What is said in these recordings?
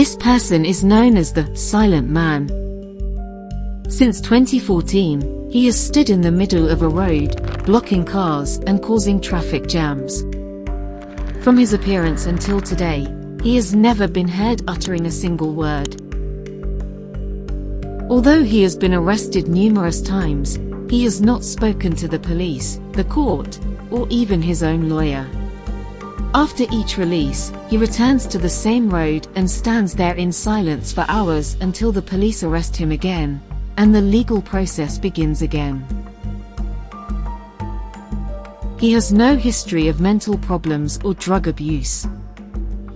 This person is known as the Silent Man. Since 2014, he has stood in the middle of a road, blocking cars and causing traffic jams. From his appearance until today, he has never been heard uttering a single word. Although he has been arrested numerous times, he has not spoken to the police, the court, or even his own lawyer. After each release, he returns to the same road and stands there in silence for hours until the police arrest him again, and the legal process begins again. He has no history of mental problems or drug abuse.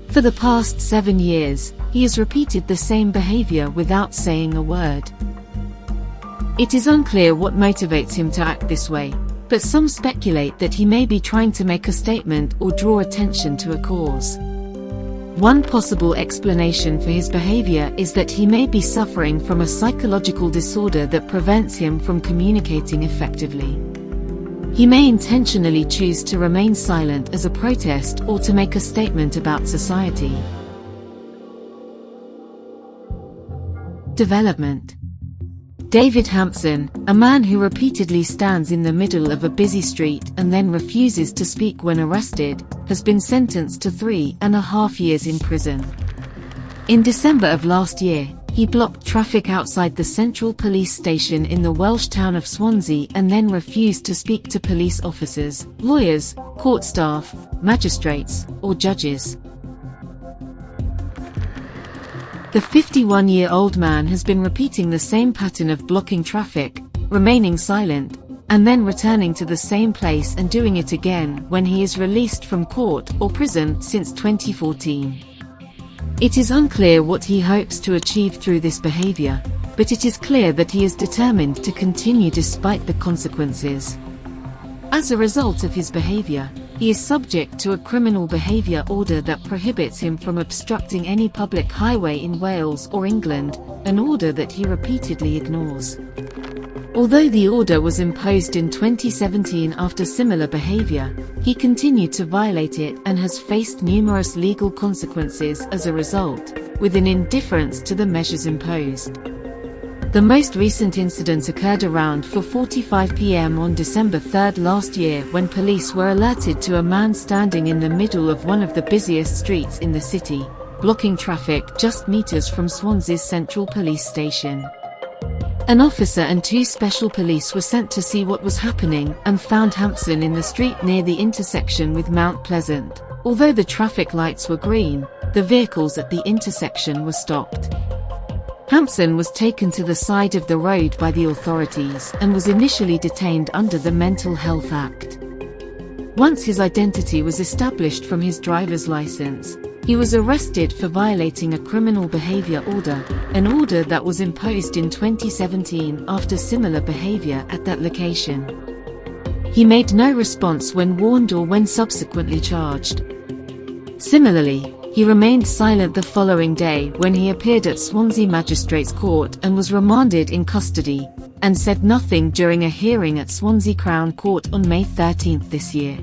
For the past 7 years, he has repeated the same behavior without saying a word. It is unclear what motivates him to act this way, but some speculate that he may be trying to make a statement or draw attention to a cause. One possible explanation for his behavior is that he may be suffering from a psychological disorder that prevents him from communicating effectively. He may intentionally choose to remain silent as a protest or to make a statement about society. Development. David Hampson, a man who repeatedly stands in the middle of a busy street and then refuses to speak when arrested, has been sentenced to 3.5 years in prison. In December of last year, he blocked traffic outside the Central Police Station in the Welsh town of Swansea and then refused to speak to police officers, lawyers, court staff, magistrates, or judges. The 51-year-old man has been repeating the same pattern of blocking traffic, remaining silent, and then returning to the same place and doing it again when he is released from court or prison since 2014. It is unclear what he hopes to achieve through this behavior, but it is clear that he is determined to continue despite the consequences. As a result of his behavior, he is subject to a criminal behaviour order that prohibits him from obstructing any public highway in Wales or England, an order that he repeatedly ignores. Although the order was imposed in 2017 after similar behaviour, he continued to violate it and has faced numerous legal consequences as a result, with an indifference to the measures imposed. The most recent incident occurred around 4:45 p.m. on December 3 last year when police were alerted to a man standing in the middle of one of the busiest streets in the city, blocking traffic just meters from Swansea's Central Police Station. An officer and 2 special police were sent to see what was happening and found Hampson in the street near the intersection with Mount Pleasant. Although the traffic lights were green, the vehicles at the intersection were stopped. Hampson was taken to the side of the road by the authorities and was initially detained under the Mental Health Act. Once his identity was established from his driver's license, he was arrested for violating a criminal behavior order, an order that was imposed in 2017 after similar behavior at that location. He made no response when warned or when subsequently charged. Similarly, he remained silent the following day when he appeared at Swansea Magistrates Court and was remanded in custody, and said nothing during a hearing at Swansea Crown Court on May 13 this year.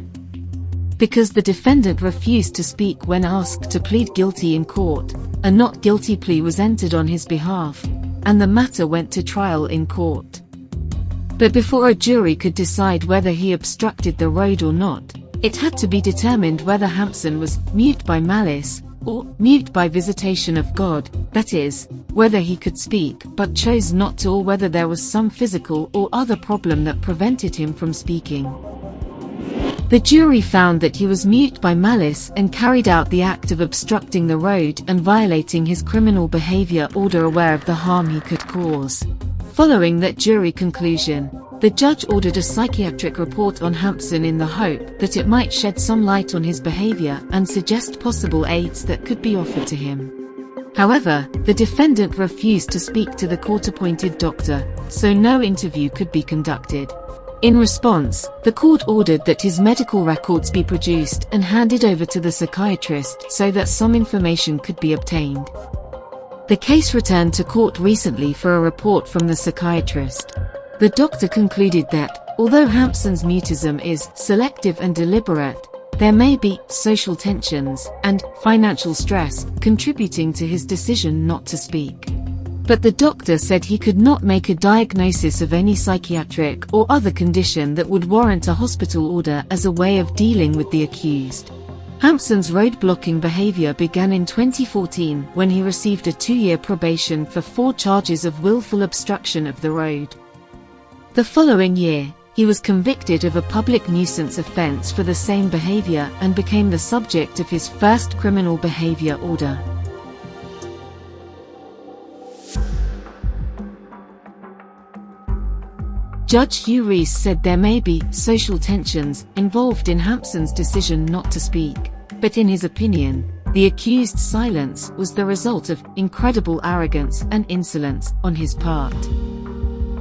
Because the defendant refused to speak when asked to plead guilty in court, a not guilty plea was entered on his behalf, and the matter went to trial in court. But before a jury could decide whether he obstructed the road or not, it had to be determined whether Hampson was mute by malice, or mute by visitation of God, that is, whether he could speak but chose not to, or whether there was some physical or other problem that prevented him from speaking. The jury found that he was mute by malice and carried out the act of obstructing the road and violating his criminal behavior order, aware of the harm he could cause. Following that jury conclusion, the judge ordered a psychiatric report on Hampson in the hope that it might shed some light on his behavior and suggest possible aids that could be offered to him. However, the defendant refused to speak to the court-appointed doctor, so no interview could be conducted. In response, the court ordered that his medical records be produced and handed over to the psychiatrist so that some information could be obtained. The case returned to court recently for a report from the psychiatrist. The doctor concluded that, although Hampson's mutism is selective and deliberate, There may be social tensions and financial stress contributing to his decision not to speak. But the doctor said he could not make a diagnosis of any psychiatric or other condition that would warrant a hospital order as a way of dealing with the accused. Hampson's road-blocking behavior began in 2014 when he received a 2-year probation for 4 charges of willful obstruction of the road. The following year, he was convicted of a public nuisance offense for the same behavior and became the subject of his first criminal behavior order. Judge Hugh Rees said there may be social tensions involved in Hampson's decision not to speak, but in his opinion, the accused's silence was the result of incredible arrogance and insolence on his part.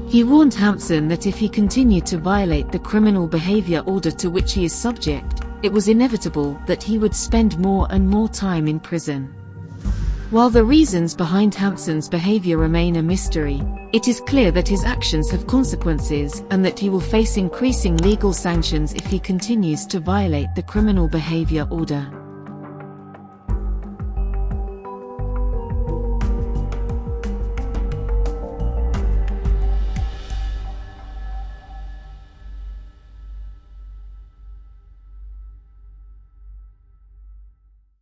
He warned Hampson that if he continued to violate the criminal behavior order to which he is subject, it was inevitable that he would spend more and more time in prison. While the reasons behind Hampson's behavior remain a mystery, it is clear that his actions have consequences and that he will face increasing legal sanctions if he continues to violate the criminal behavior order.